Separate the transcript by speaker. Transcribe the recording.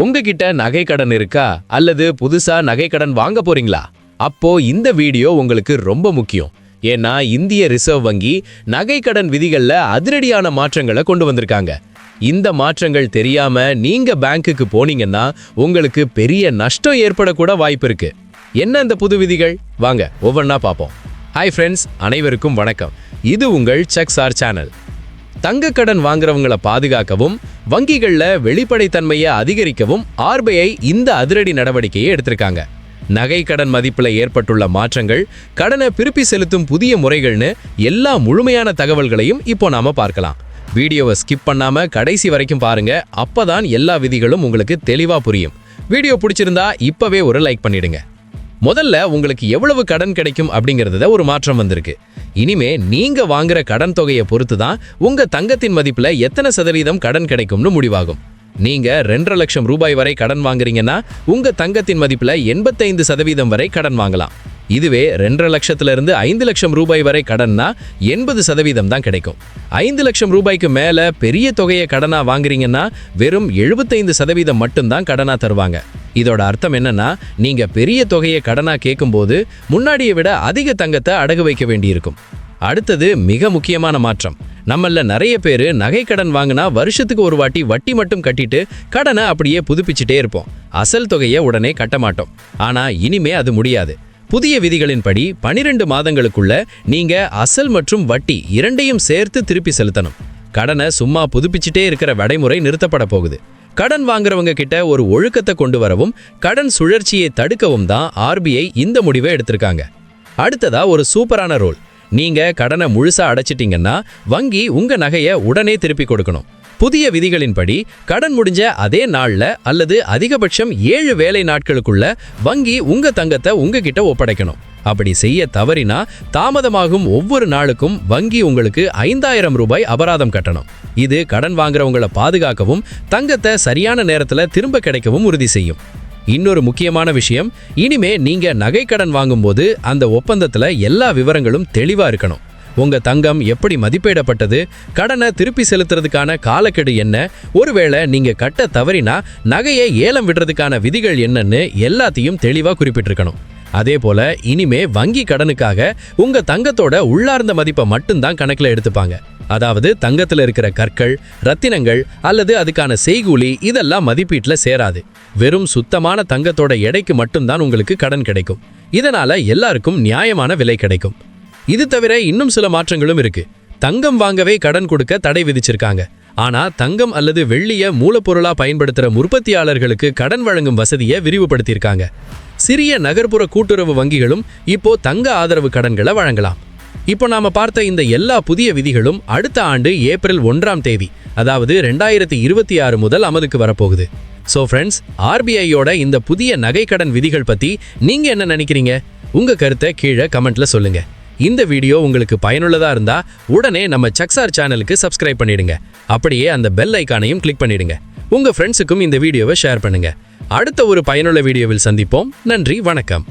Speaker 1: உங்ககிட்ட நகை கடன் இருக்கா அல்லது புதுசா நகை கடன் வாங்க போறீங்களா? அப்போ இந்த வீடியோ உங்களுக்கு ரொம்ப முக்கியம். ஏன்னா இந்திய ரிசர்வ் வங்கி நகை கடன் விதிகள்ல அதிரடியான மாற்றங்களை கொண்டு வந்திருக்காங்க. இந்த மாற்றங்கள் தெரியாம நீங்க பேங்க்குக்கு போனீங்கன்னா உங்களுக்கு பெரிய நஷ்டம் ஏற்படக்கூட வாய்ப்பு இருக்கு. என்ன இந்த புது விதிகள்? வாங்க ஒவ்வொன்றா பார்ப்போம். ஹாய் ஃப்ரெண்ட்ஸ், அனைவருக்கும் வணக்கம். இது உங்கள் செக்ஸார் சேனல். தங்க கடன் வாங்குறவங்களை பாதுகாக்கவும் வங்கிகள்ல வெளிப்படைத்தன்மையை அதிகரிக்கவும் ஆர்பிஐ இந்த அதிரடி நடவடிக்கையை எடுத்திருக்காங்க. நகை கடன் மதிப்புல ஏற்பட்டுள்ள மாற்றங்கள், கடனை திருப்பி செலுத்தும் புதிய முறைகள்னு எல்லா முழுமையான தகவல்களையும் இப்போ நாம பார்க்கலாம். வீடியோவை ஸ்கிப் பண்ணாம கடைசி வரைக்கும் பாருங்க. அப்பதான் எல்லா விதிகளும் உங்களுக்கு தெளிவா புரியும். வீடியோ பிடிச்சிருந்தா இப்பவே ஒரு லைக் பண்ணிடுங்க. முதல்ல உங்களுக்கு எவ்வளவு கடன் கிடைக்கும் அப்படிங்கறத ஒரு மாற்றம் வந்திருக்கு. இனிமே நீங்க வாங்குற கடன் தொகையை பொறுத்து தான் உங்க தங்கத்தின் மதிப்புல எத்தனை சதவீதம் கடன் கிடைக்கும்னு முடிவாகும். நீங்க 2.5 லட்சம் ரூபாய் வரை கடன் வாங்குறீங்கன்னா உங்க தங்கத்தின் மதிப்புல 85% வரை கடன் வாங்கலாம். இதுவே 2.5 லட்சத்திலிருந்து 5 லட்சம் ரூபாய் வரை கடன்னா 80% தான் கிடைக்கும். 5 லட்சம் ரூபாய்க்கு மேல பெரிய தொகையை கடனா வாங்குறீங்கன்னா வெறும் 75% மட்டும்தான் கடனா தருவாங்க. இதோட அர்த்தம் என்னன்னா, நீங்க பெரிய தொகையை கடனா கேட்கும்போது முன்னாடியை விட அதிக தங்கத்தை அடகு வைக்க வேண்டியிருக்கும். அடுத்தது மிக முக்கியமான மாற்றம். நம்மள நிறைய பேர் நகை கடன் வாங்கினா வருஷத்துக்கு ஒரு வாட்டி வட்டி மட்டும் கட்டிட்டு கடனை அப்படியே புதுப்பிச்சுட்டே இருப்போம். அசல் தொகையை உடனே கட்ட மாட்டோம். ஆனா இனிமே அது முடியாது. புதிய விதிகளின்படி 12 மாதங்களுக்குள்ள நீங்க அசல் மற்றும் வட்டி இரண்டையும் சேர்த்து திருப்பி செலுத்தணும். கடனை சும்மா புதுப்பிச்சுட்டே இருக்கிற நடைமுறை நிறுத்தப்பட போகுது. கடன் வாங்குறவங்க கிட்ட ஒரு ஒழுக்கத்தை கொண்டு வரவும் கடன் சுழற்சியை தடுக்கவும் தான் ஆர்பிஐ இந்த முடிவை எடுத்திருக்காங்க. அடுத்ததா ஒரு சூப்பரான ரோல். நீங்க கடனை முழுசா அடைச்சிட்டீங்கன்னா வங்கி உங்க நகையை உடனே திருப்பி கொடுக்கணும். புதிய விதிகளின்படி கடன் முடிஞ்ச அதே நாள்ல அல்லது அதிகபட்சம் 7 வேலை நாட்களுக்குள்ள வங்கி உங்க தங்கத்தை உங்ககிட்ட ஒப்படைக்கணும். அப்படி செய்ய தவறினா தாமதமாகும் ஒவ்வொரு நாளுக்கும் வங்கி உங்களுக்கு 5000 ரூபாய் அபராதம் கட்டணும். இது கடன் வாங்குறவங்களை பாதுகாக்கவும் தங்கத்தை சரியான நேரத்துல திரும்ப கிடைக்கவும் உறுதி செய்யும். இன்னொரு முக்கியமான விஷயம், இனிமே நீங்க நகை கடன் வாங்கும்போது அந்த ஒப்பந்தத்துல எல்லா விவரங்களும் தெளிவா இருக்கணும். உங்க தங்கம் எப்படி மதிப்பிடப்பட்டது, கடனை திருப்பி செலுத்துறதுக்கான காலக்கெடு என்ன, ஒருவேளை நீங்க கட்ட தவறினா நகையை ஏலம் விடுறதுக்கான விதிகள் என்னன்னு எல்லாத்தையும் தெளிவா குறிப்பிட்டிருக்கணும். அதே போல இனிமே வங்கி கடனுக்காக உங்க தங்கத்தோட உள்ளார்ந்த மதிப்பை மட்டும்தான் கணக்குல எடுத்துப்பாங்க. அதாவது தங்கத்துல இருக்கிற கற்கள், ரத்தினங்கள் அல்லது அதுக்கான செய்கூலி இதெல்லாம் மதிப்பீட்டுல சேராது. வெறும் சுத்தமான தங்கத்தோட எடைக்கு மட்டும்தான் உங்களுக்கு கடன் கிடைக்கும். இதனால எல்லாருக்கும் நியாயமான விலை கிடைக்கும். இது தவிர இன்னும் சில மாற்றங்களும் இருக்கு. தங்கம் வாங்கவே கடன் கொடுக்க தடை விதிச்சிருக்காங்க. ஆனா தங்கம் அல்லது வெள்ளிய மூலப்பொருளா பயன்படுத்துற உற்பத்தியாளர்களுக்கு கடன் வழங்கும் வசதியை விரிவுபடுத்தியிருக்காங்க. சிறிய நகர்ப்புற கூட்டுறவு வங்கிகளும் இப்போ தங்க ஆதரவு கடன்களை வழங்கலாம். இப்போ நாம பார்த்த இந்த எல்லா புதிய விதிகளும் அடுத்த ஆண்டு ஏப்ரல் 1ஆம் தேதி, அதாவது 2026 முதல் அமலுக்கு வரப்போகுது. ஸோ ஃப்ரெண்ட்ஸ், ஆர்பிஐயோட இந்த புதிய நகை கடன் விதிகள் பத்தி நீங்க என்ன நினைக்கிறீங்க? உங்க கருத்தை கீழே கமெண்ட்ல சொல்லுங்க. இந்த வீடியோ உங்களுக்கு பயனுள்ளதா இருந்தா உடனே நம்ம செக்ஸார் சேனலுக்கு சப்ஸ்கிரைப் பண்ணிடுங்க. அப்படியே அந்த பெல் ஐகானையும் கிளிக் பண்ணிடுங்க. உங்க ஃப்ரெண்ட்ஸுக்கும் இந்த வீடியோவை ஷேர் பண்ணுங்க. அடுத்த ஒரு பயனுள்ள வீடியோவில் சந்திப்போம். நன்றி, வணக்கம்.